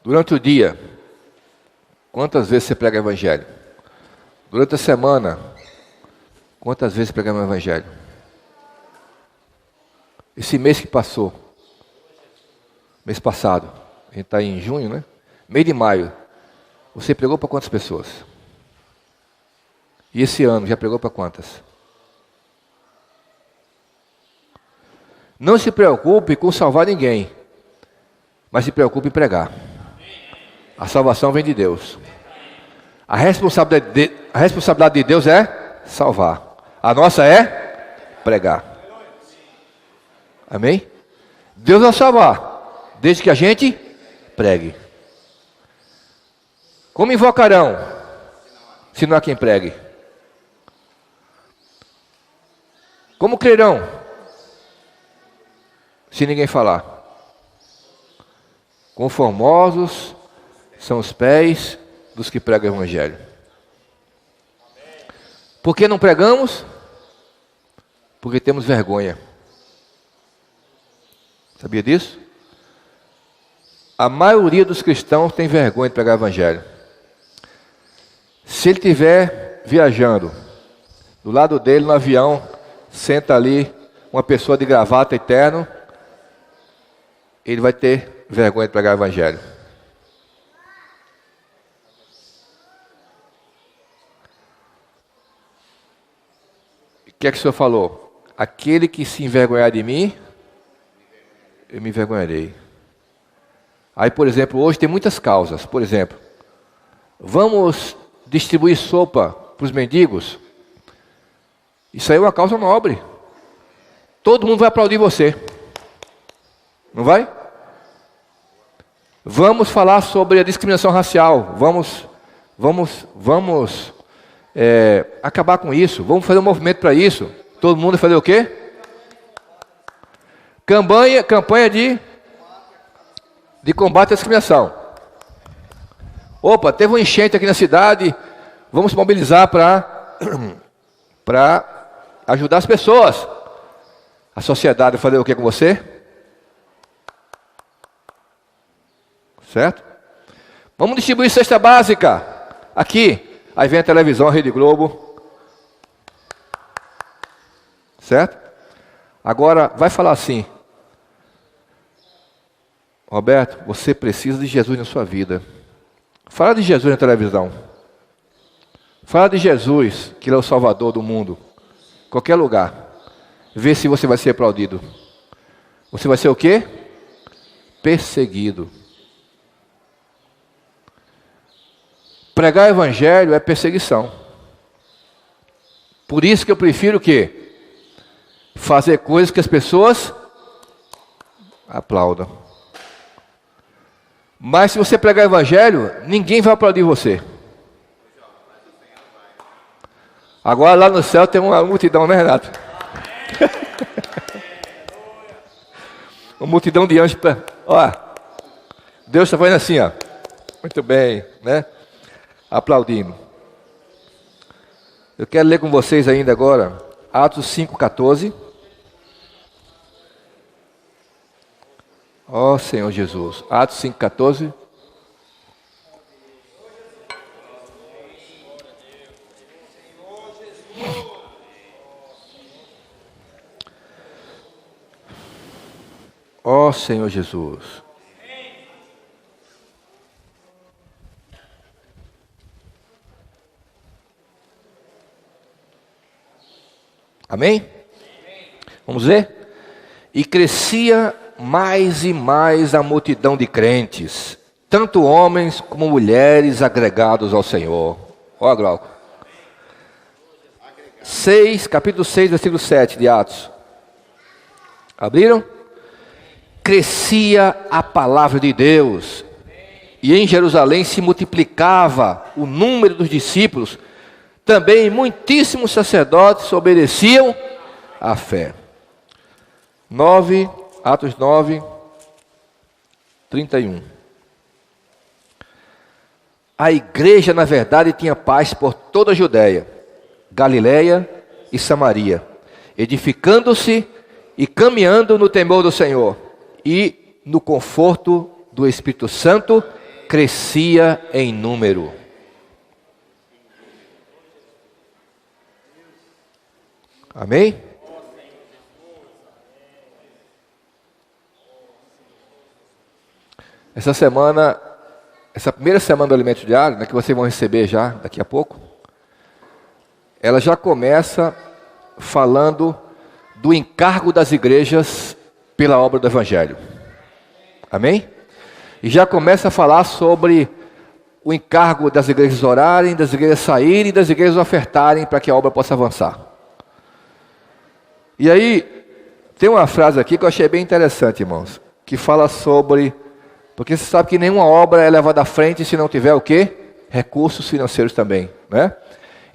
Durante o dia, quantas vezes você prega o Evangelho? Durante a semana, quantas vezes pregamos o Evangelho? Esse mês que passou, mês passado, a gente está em junho, né? Mês de maio, você pregou para quantas pessoas? E esse ano, já pregou para quantas? Não se preocupe com salvar ninguém, mas se preocupe em pregar. A salvação vem de Deus. A responsabilidade de Deus é salvar. A nossa é pregar. Amém? Deus vai salvar, desde que a gente pregue. Como invocarão, se não há quem pregue? Como crerão, se ninguém falar? Quão formosos são os pés dos que pregam o Evangelho. Por que não pregamos? Porque temos vergonha. Sabia disso? A maioria dos cristãos tem vergonha de pregar o Evangelho. Se ele estiver viajando, do lado dele no avião, senta ali uma pessoa de gravata e terno, ele vai ter vergonha de pregar o Evangelho. O que é que o Senhor falou? Aquele que se envergonhar de mim, eu me envergonharei. Aí, por exemplo, hoje tem muitas causas. Por exemplo, vamos distribuir sopa para os mendigos? Isso aí é uma causa nobre. Todo mundo vai aplaudir você. Não vai? Vamos falar sobre a discriminação racial. Vamos acabar com isso. Vamos fazer um movimento para isso. Todo mundo vai fazer o quê? Campanha de combate à discriminação. Opa, teve um enchente aqui na cidade. Vamos se mobilizar para ajudar as pessoas. A sociedade vai fazer o que com você? Certo? Vamos distribuir cesta básica. Aqui. Aí vem a televisão, a Rede Globo. Certo? Agora, vai falar assim. Roberto, você precisa de Jesus na sua vida. Fala de Jesus na televisão. Fala de Jesus, que Ele é o Salvador do mundo. Qualquer lugar. Vê se você vai ser aplaudido. Você vai ser o quê? Perseguido. Pregar o evangelho é perseguição. Por isso que eu prefiro o quê? Fazer coisas que as pessoas aplaudam. Mas se você pregar o evangelho, ninguém vai aplaudir você. Agora lá no céu tem uma multidão, né, Renato? Uma multidão de anjos. Ó, Deus está fazendo assim, ó. Muito bem, né? Aplaudindo. Eu quero ler com vocês ainda agora Atos 5,14. Ó Senhor Jesus. Atos 5,14. Ó Senhor Jesus. Amém? Vamos ver? E crescia mais e mais a multidão de crentes, tanto homens como mulheres agregados ao Senhor. Ó, Glauco. Capítulo 6, versículo 7 de Atos. Abriram? Crescia a palavra de Deus, e em Jerusalém se multiplicava o número dos discípulos. Também muitíssimos sacerdotes obedeciam à fé. Atos 9, 31. A igreja, na verdade, tinha paz por toda a Judéia, Galiléia e Samaria, edificando-se e caminhando no temor do Senhor, e no conforto do Espírito Santo, crescia em número. Amém? Essa semana, essa primeira semana do alimento diário, né, que vocês vão receber já daqui a pouco, ela já começa falando do encargo das igrejas pela obra do Evangelho. Amém? E já começa a falar sobre o encargo das igrejas orarem, das igrejas saírem, das igrejas ofertarem para que a obra possa avançar. E aí, tem uma frase aqui que eu achei bem interessante, irmãos, que fala sobre... Porque você sabe que nenhuma obra é levada à frente se não tiver o quê? Recursos financeiros também, né?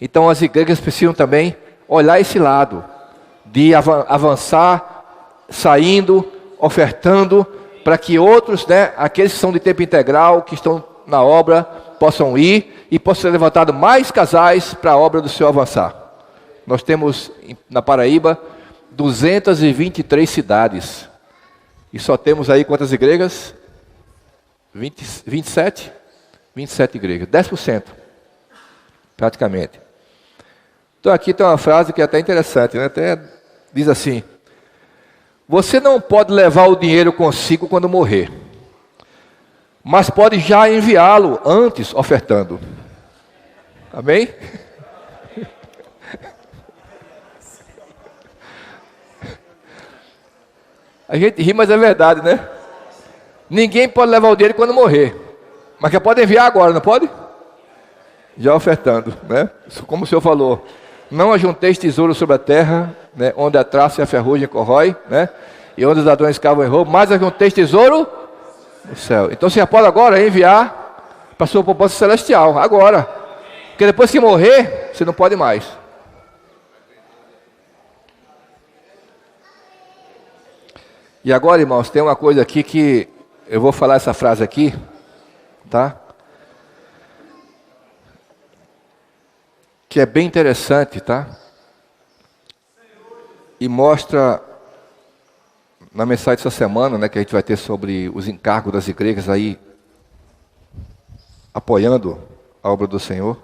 Então as igrejas precisam também olhar esse lado, de avançar, saindo, ofertando, para que outros, né, aqueles que são de tempo integral, que estão na obra, possam ir e possam ser levantados mais casais para a obra do Senhor avançar. Nós temos na Paraíba 223 cidades. E só temos aí quantas igrejas? 27 igrejas, 10%, praticamente. Então aqui tem uma frase que é até interessante, né? Até diz assim: você não pode levar o dinheiro consigo quando morrer, mas pode já enviá-lo antes ofertando. Amém? A gente ri, mas é verdade, né? Ninguém pode levar o dinheiro quando morrer, mas que pode enviar agora, não pode? Já ofertando, né? Como o Senhor falou, não ajunteis tesouro sobre a terra, né, onde a traça e a ferrugem corrói, né, e onde os ladrões cavam em roubo, mas ajunteis tesouro no céu. Então você já pode agora enviar para a sua poupança celestial, agora. Porque depois que morrer, você não pode mais. E agora, irmãos, tem uma coisa aqui que eu vou falar essa frase aqui, tá? Que é bem interessante, tá? E mostra na mensagem dessa semana, né, que a gente vai ter sobre os encargos das igrejas aí, apoiando a obra do Senhor,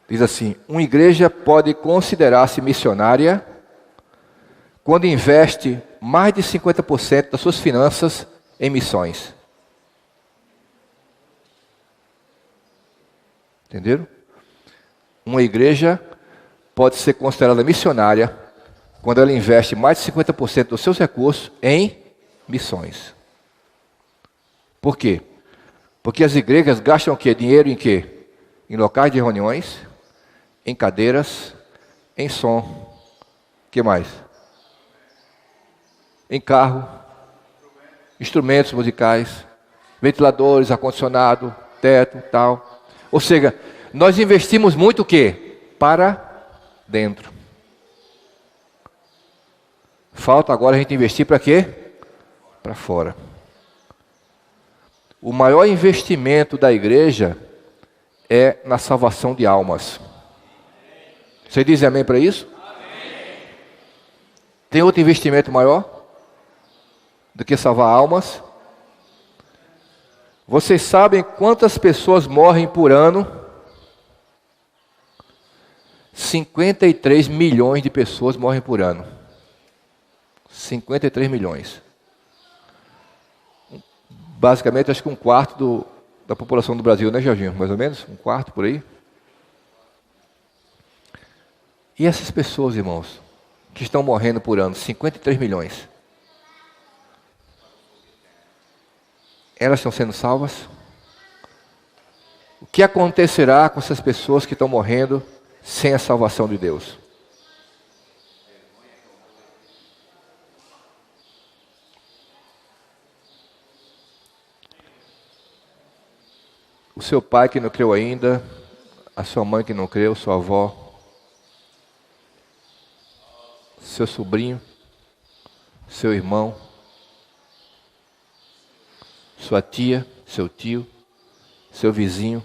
diz assim: uma igreja pode considerar-se missionária quando investe mais de 50% das suas finanças em missões. Entenderam? Uma igreja pode ser considerada missionária quando ela investe mais de 50% dos seus recursos em missões. Por quê? Porque as igrejas gastam o quê? Dinheiro em quê? Em locais de reuniões, em cadeiras, em som. O que mais? Em carro, instrumentos musicais, ventiladores, ar-condicionado, teto, tal. Ou seja, nós investimos muito o quê? Para dentro. Falta agora a gente investir para quê? Para fora. O maior investimento da igreja é na salvação de almas. Você diz amém para isso? Amém. Tem outro investimento maior do que salvar almas? Vocês sabem quantas pessoas morrem por ano? 53 milhões de pessoas morrem por ano. 53 milhões. Basicamente, acho que um quarto da população do Brasil, né, Jorginho? Mais ou menos? Um quarto por aí. E essas pessoas, irmãos, que estão morrendo por ano, 53 milhões, elas estão sendo salvas? O que acontecerá com essas pessoas que estão morrendo sem a salvação de Deus? O seu pai que não creu ainda, a sua mãe que não creu, sua avó, seu sobrinho, seu irmão, sua tia, seu tio, seu vizinho,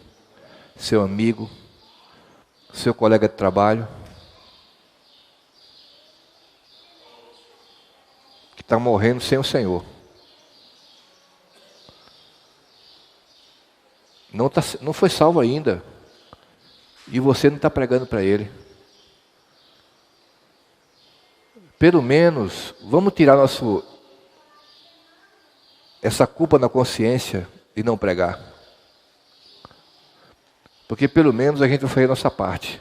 seu amigo, seu colega de trabalho, que está morrendo sem o Senhor. Não foi salvo ainda. E você não está pregando para ele. Pelo menos, vamos tirar essa culpa na consciência e não pregar. Porque pelo menos a gente vai fazer a nossa parte.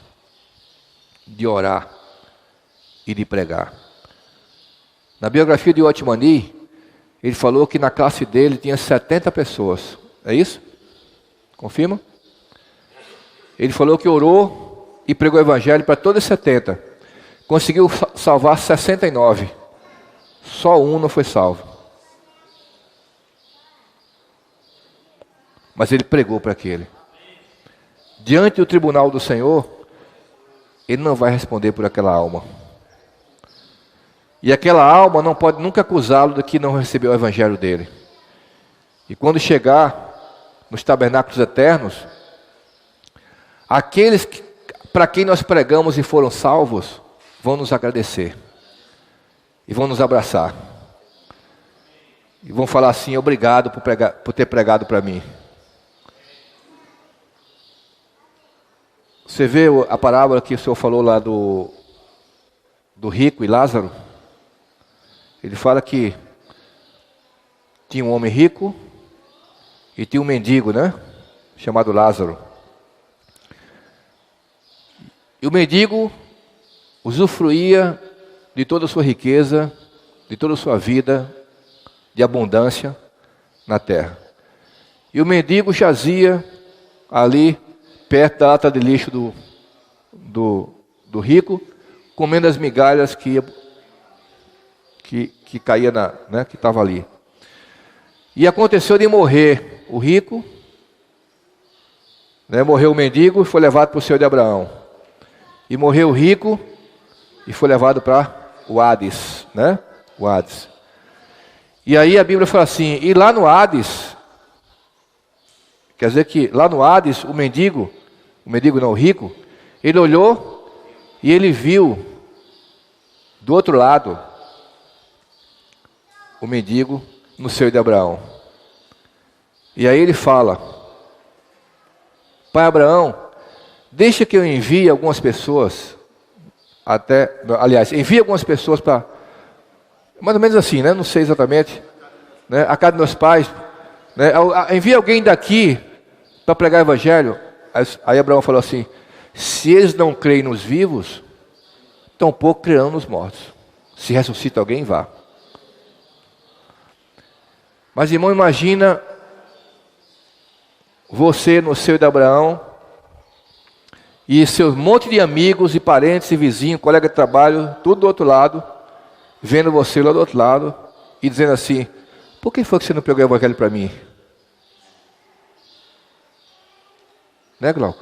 De orar e de pregar. Na biografia de Otmani, ele falou que na classe dele tinha 70 pessoas. É isso? Confirma? Ele falou que orou e pregou o evangelho para todos os 70. Conseguiu salvar 69. Só um não foi salvo. Mas ele pregou para aquele. Diante do tribunal do Senhor, ele não vai responder por aquela alma. E aquela alma não pode nunca acusá-lo de que não recebeu o evangelho dele. E quando chegar nos tabernáculos eternos, aqueles para quem nós pregamos e foram salvos, vão nos agradecer. E vão nos abraçar. E vão falar assim: obrigado por ter pregado para mim. Você vê a parábola que o Senhor falou lá do rico e Lázaro? Ele fala que tinha um homem rico e tinha um mendigo, né? Chamado Lázaro. E o mendigo usufruía de toda a sua riqueza, de toda a sua vida, de abundância na terra. E o mendigo jazia ali, perto da lata de lixo do rico, comendo as migalhas que caía que estava ali. E aconteceu de morrer o rico, né, morreu o mendigo e foi levado para o Senhor de Abraão. E morreu o rico e foi levado para o Hades, né? O Hades. E aí a Bíblia fala assim: e lá no Hades, quer dizer que lá no Hades o mendigo não, o rico, ele olhou e ele viu do outro lado o mendigo no seio de Abraão. E aí ele fala: pai Abraão, deixa que eu envie algumas pessoas, envie algumas pessoas para, mais ou menos assim, né? Não sei exatamente, né? A casa dos meus pais, né? Envie alguém daqui para pregar o evangelho. Aí Abraão falou assim: se eles não creem nos vivos, tampouco crerão nos mortos. Se ressuscita alguém, vá. Mas, irmão, imagina você no seio de Abraão e seus monte de amigos e parentes e vizinhos, colega de trabalho, tudo do outro lado, vendo você lá do outro lado e dizendo assim: por que foi que você não pregou o evangelho para mim? Né, Glauco?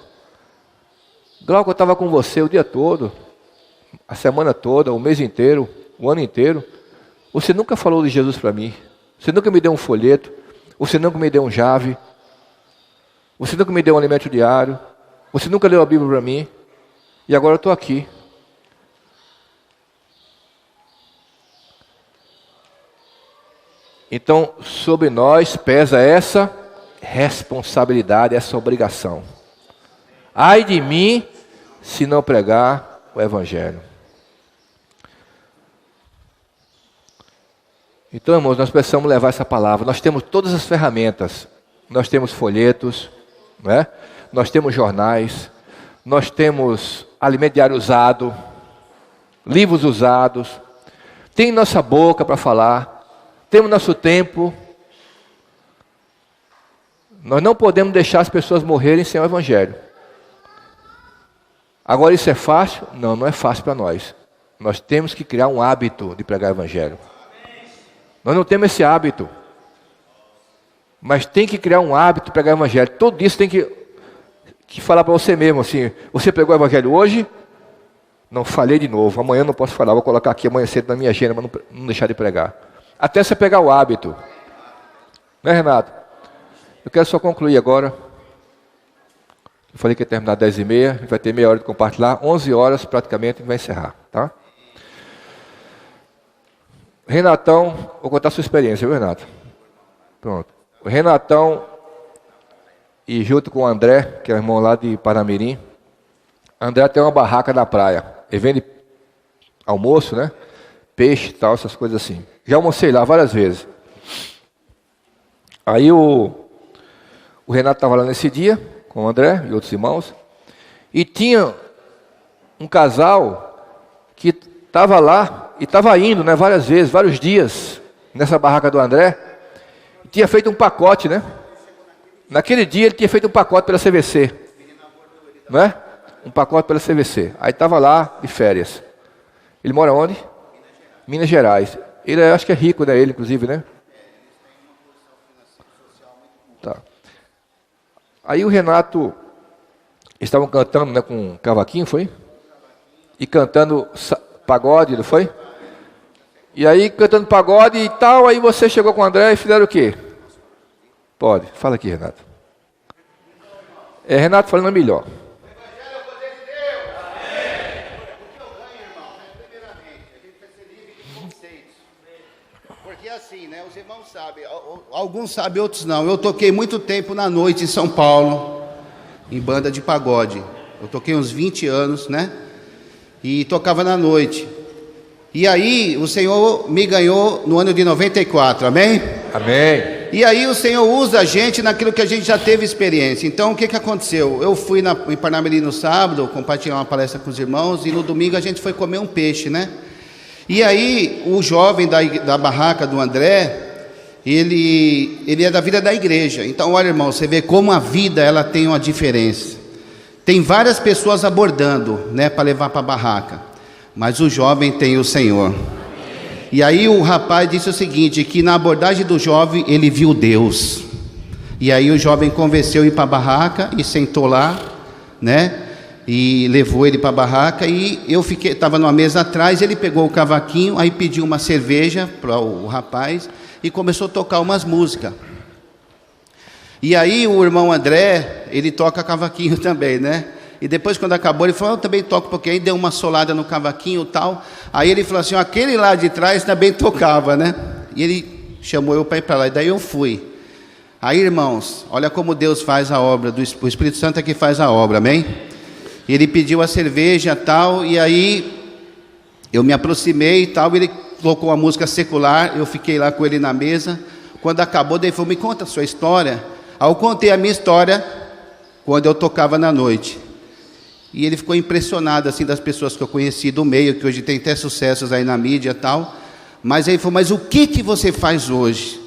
Glauco, eu estava com você o dia todo, a semana toda, o mês inteiro, o ano inteiro. Você nunca falou de Jesus para mim. Você nunca me deu um folheto. Você nunca me deu um jave. Você nunca me deu um alimento diário. Você nunca leu a Bíblia para mim. E agora eu estou aqui. Então, sobre nós pesa essa responsabilidade, essa obrigação. Ai de mim, se não pregar o Evangelho. Então, irmãos, nós precisamos levar essa palavra. Nós temos todas as ferramentas. Nós temos folhetos, não é? Nós temos jornais, nós temos alimento diário usado, livros usados, tem nossa boca para falar, temos nosso tempo. Nós não podemos deixar as pessoas morrerem sem o Evangelho. Agora, isso é fácil? Não, não é fácil para nós. Nós temos que criar um hábito de pregar o Evangelho. Nós não temos esse hábito. Mas tem que criar um hábito de pregar o Evangelho. Todo isso tem que falar para você mesmo assim: você pregou o Evangelho hoje? Não, falhei de novo. Amanhã não posso falar, vou colocar aqui amanhã cedo na minha agenda, mas não deixar de pregar. Até você pegar o hábito. Né, Renato? Eu quero só concluir agora. Eu falei que ia terminar às 10h30, a gente vai ter meia hora de compartilhar. 11 horas praticamente a gente vai encerrar, tá? Renatão, vou contar a sua experiência, viu, Renato? Pronto. O Renatão, e junto com o André, que é o irmão lá de Parnamirim, André tem uma barraca na praia. Ele vende almoço, né? Peixe e tal, essas coisas assim. Já almocei lá várias vezes. Aí o Renato estava lá nesse dia, com o André e outros irmãos, e tinha um casal que estava lá, e estava indo, né, várias vezes, vários dias, nessa barraca do André, e tinha feito um pacote, né? Naquele dia ele tinha feito um pacote pela CVC, não é? Um pacote pela CVC. Aí estava lá de férias. Ele mora onde? Minas Gerais. Ele acho que é rico, né? Ele, inclusive, né? Tá. Aí o Renato, eles estavam cantando, né, com um cavaquinho, foi? E cantando pagode, não foi? E aí, cantando pagode e tal, aí você chegou com o André e fizeram o quê? Pode, fala aqui, Renato. É Renato falando melhor. Porque assim, né, os irmãos sabem, alguns sabem, outros não. Eu toquei muito tempo na noite em São Paulo, em banda de pagode. Eu toquei uns 20 anos, né? E tocava na noite. E aí, o Senhor me ganhou no ano de 94, amém? Amém. E aí o Senhor usa a gente naquilo que a gente já teve experiência. Então, o que aconteceu? Eu fui em Parnamirim no sábado, compartilhar uma palestra com os irmãos, e no domingo a gente foi comer um peixe, né? E aí, o jovem da barraca do André, ele é da vida da igreja. Então, olha, irmão, você vê como a vida, ela tem uma diferença. Tem várias pessoas abordando, né, para levar para a barraca. Mas o jovem tem o Senhor. E aí o rapaz disse o seguinte, que na abordagem do jovem, ele viu Deus. E aí o jovem convenceu ele para a barraca e sentou lá, né? E levou ele para a barraca. E eu estava numa mesa atrás, ele pegou o cavaquinho, aí pediu uma cerveja para o rapaz e começou a tocar umas músicas. E aí o irmão André, ele toca cavaquinho também, né? E depois, quando acabou, ele falou, eu também toco, porque aí deu uma solada no cavaquinho e tal. Aí ele falou assim, aquele lá de trás também tocava, né? E ele chamou eu para ir para lá, e daí eu fui. Aí, irmãos, olha como Deus faz a obra, o Espírito Santo é que faz a obra, amém? Ele pediu a cerveja e tal, e aí eu me aproximei e tal, ele colocou uma música secular, eu fiquei lá com ele na mesa. Quando acabou, daí ele falou, me conta a sua história. Aí eu contei a minha história quando eu tocava na noite. E ele ficou impressionado, assim, das pessoas que eu conheci do meio, que hoje tem até sucessos aí na mídia e tal. Mas aí ele falou, mas o que você faz hoje?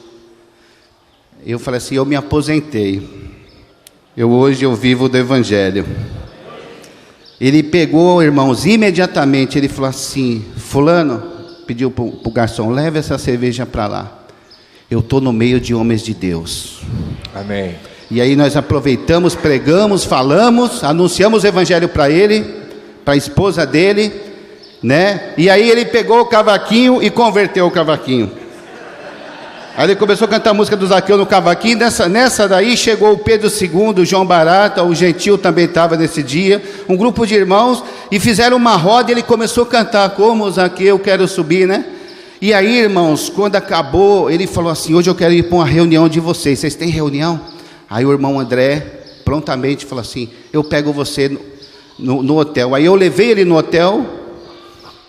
Eu falei assim, eu me aposentei. Hoje eu vivo do Evangelho. Ele pegou, irmãos, imediatamente, ele falou assim, fulano, pediu para o garçom, leve essa cerveja para lá. Eu estou no meio de homens de Deus. Amém. E aí nós aproveitamos, pregamos, falamos, anunciamos o Evangelho para ele, para a esposa dele, né? E aí ele pegou o cavaquinho e converteu o cavaquinho. Aí ele começou a cantar a música do Zaqueu no cavaquinho. Nessa daí chegou o Pedro II, o João Barata, o Gentil também estava nesse dia, um grupo de irmãos, e fizeram uma roda e ele começou a cantar, como o Zaqueu, quero subir, né? E aí, irmãos, quando acabou, ele falou assim, hoje eu quero ir para uma reunião de vocês têm reunião? Aí o irmão André prontamente falou assim, eu pego você no hotel. Aí eu levei ele no hotel,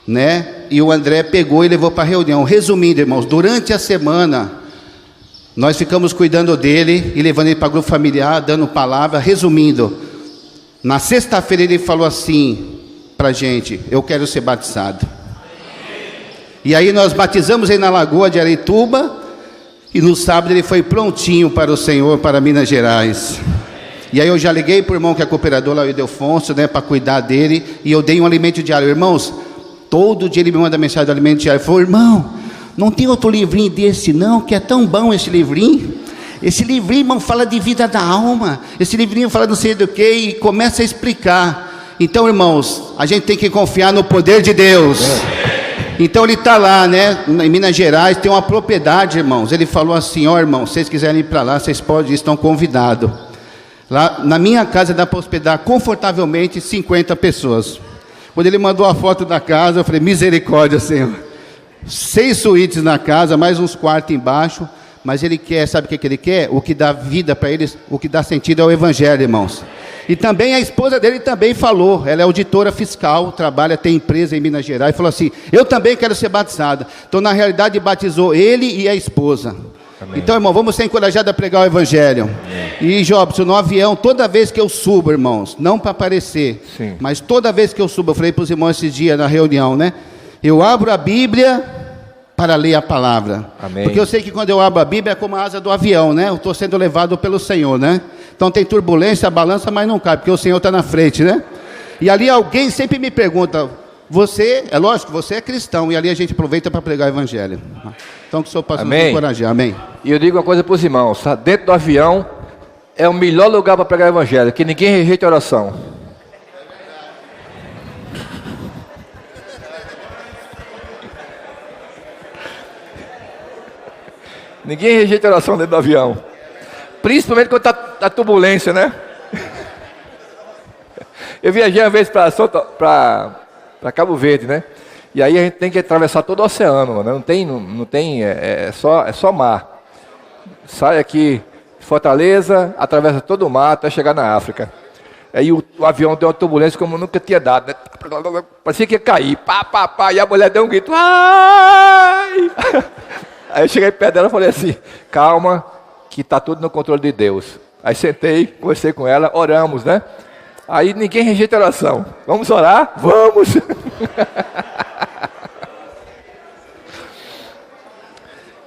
né? E o André pegou e levou para a reunião. Resumindo, irmãos, durante a semana, nós ficamos cuidando dele e levando ele para o grupo familiar, dando palavra. Resumindo, na sexta-feira ele falou assim para a gente, eu quero ser batizado. E aí nós batizamos ele na Lagoa de Areituba, e no sábado ele foi prontinho para o Senhor, para Minas Gerais. E aí eu já liguei para o irmão que é cooperador lá, o Ildefonso, né, para cuidar dele, e eu dei um alimento diário. Irmãos, todo dia ele me manda mensagem do alimento diário. Ele falou, irmão, não tem outro livrinho desse não, que é tão bom esse livrinho. Esse livrinho, irmão, fala de vida da alma. Esse livrinho fala não sei do que, e começa a explicar. Então, irmãos, a gente tem que confiar no poder de Deus. Então ele está lá, né, em Minas Gerais, tem uma propriedade, irmãos. Ele falou assim, ó, irmão, se vocês quiserem ir para lá, vocês podem ir, estão convidados. Lá na minha casa dá para hospedar confortavelmente 50 pessoas. Quando ele mandou a foto da casa, eu falei, misericórdia, Senhor. 6 suítes na casa, mais uns quartos embaixo. Mas ele quer, sabe o que ele quer? O que dá vida para eles, o que dá sentido é o Evangelho, irmãos. E também a esposa dele também falou, ela é auditora fiscal, trabalha, tem empresa em Minas Gerais, e falou assim, eu também quero ser batizada. Então, na realidade, batizou ele e a esposa. Amém. Então, irmão, vamos ser encorajados a pregar o Evangelho. Amém. E, Jobson, no avião, toda vez que eu subo, irmãos, não para aparecer, sim, mas toda vez que eu subo, eu falei para os irmãos esses dias na reunião, né? Eu abro a Bíblia para ler a palavra. Amém. Porque eu sei que quando eu abro a Bíblia é como a asa do avião, né? Eu estou sendo levado pelo Senhor, né? Então tem turbulência, balança, mas não cai, porque o Senhor está na frente, né? E ali alguém sempre me pergunta, você, é lógico, você é cristão, e ali a gente aproveita para pregar o Evangelho. Então que o Senhor possa nos encorajar, amém? E eu digo uma coisa para os irmãos, tá? Dentro do avião é o melhor lugar para pregar o Evangelho, que ninguém rejeita a oração. Ninguém rejeita a oração dentro do avião. Principalmente quando está a turbulência, né? Eu viajei uma vez para Cabo Verde, né? E aí a gente tem que atravessar todo o oceano, né? Não tem, é só mar. Sai aqui de Fortaleza, atravessa todo o mar até chegar na África. Aí o avião deu uma turbulência como nunca tinha dado, né? Parecia que ia cair, pá, e a mulher deu um grito, ai! Aí eu cheguei perto dela e falei assim, calma, que está tudo no controle de Deus. Aí sentei, conversei com ela, oramos, né? Aí ninguém rejeita a oração. Vamos orar? Vamos!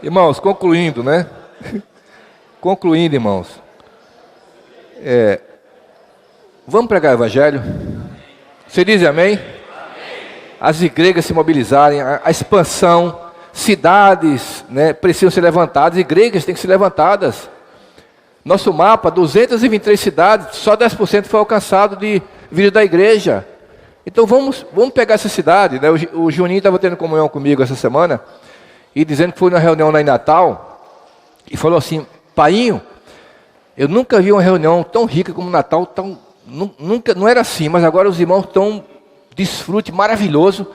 Irmãos, concluindo, né? Concluindo, irmãos. Vamos pregar o Evangelho? Você diz amém? Amém. As igrejas se mobilizarem, a expansão, cidades, né, precisam ser levantadas, igrejas têm que ser levantadas. Nosso mapa, 223 cidades, só 10% foi alcançado de vida da igreja. Então vamos pegar essa cidade, né? O Juninho estava tendo comunhão comigo essa semana, e dizendo que foi na reunião lá em Natal, e falou assim, painho, eu nunca vi uma reunião tão rica como Natal, nunca, não era assim, mas agora os irmãos estão desfrute maravilhoso,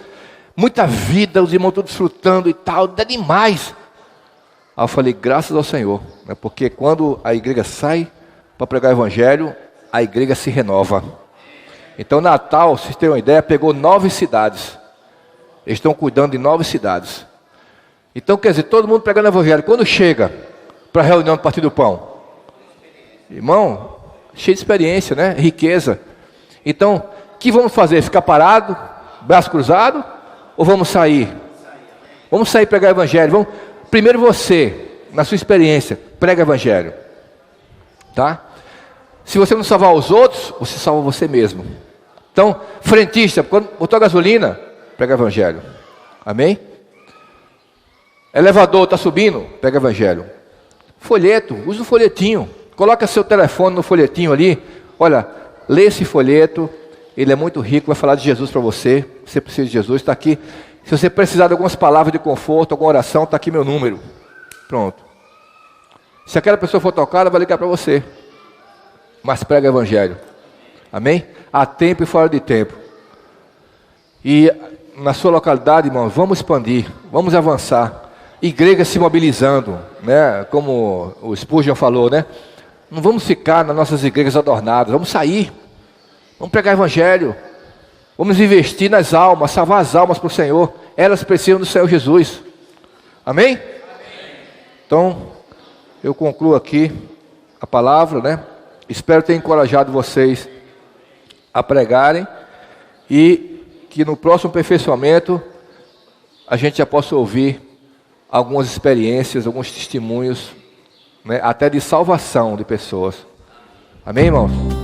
muita vida, os irmãos todos desfrutando e tal, dá demais. Aí eu falei, graças ao Senhor, né? Porque quando a igreja sai para pregar o evangelho, a igreja se renova. Então Natal, vocês terem uma ideia, pegou 9 cidades. Eles estão cuidando de 9 cidades. Então quer dizer, todo mundo pregando o evangelho. Quando chega para a reunião do Partido do Pão, irmão, cheio de experiência, né? Riqueza. Então, o que vamos fazer? Ficar parado, braço cruzado? Ou vamos sair? Vamos sair pregar o evangelho. Vamos... Primeiro você, na sua experiência, prega o evangelho. Tá? Se você não salvar os outros, você salva você mesmo. Então, frentista, quando botou gasolina, prega o evangelho. Amém? Elevador, está subindo, prega o evangelho. Folheto, use o folhetinho. Coloca seu telefone no folhetinho ali. Olha, lê esse folheto. Ele é muito rico, vai falar de Jesus para você. Você precisa de Jesus, está aqui. Se você precisar de algumas palavras de conforto, alguma oração, está aqui meu número. Pronto. Se aquela pessoa for tocada, vai ligar para você. Mas prega o evangelho. Amém? Há tempo e fora de tempo. E na sua localidade, irmão, vamos expandir, vamos avançar. Igreja se mobilizando, né? Como o Spurgeon falou, né? Não vamos ficar nas nossas igrejas adornadas, vamos sair. Vamos pregar o evangelho. Vamos investir nas almas, salvar as almas para o Senhor. Elas precisam do Senhor Jesus. Amém? Amém? Então, eu concluo aqui a palavra, né? Espero ter encorajado vocês a pregarem e que no próximo aperfeiçoamento a gente já possa ouvir algumas experiências, alguns testemunhos, né? Até de salvação de pessoas. Amém, irmãos?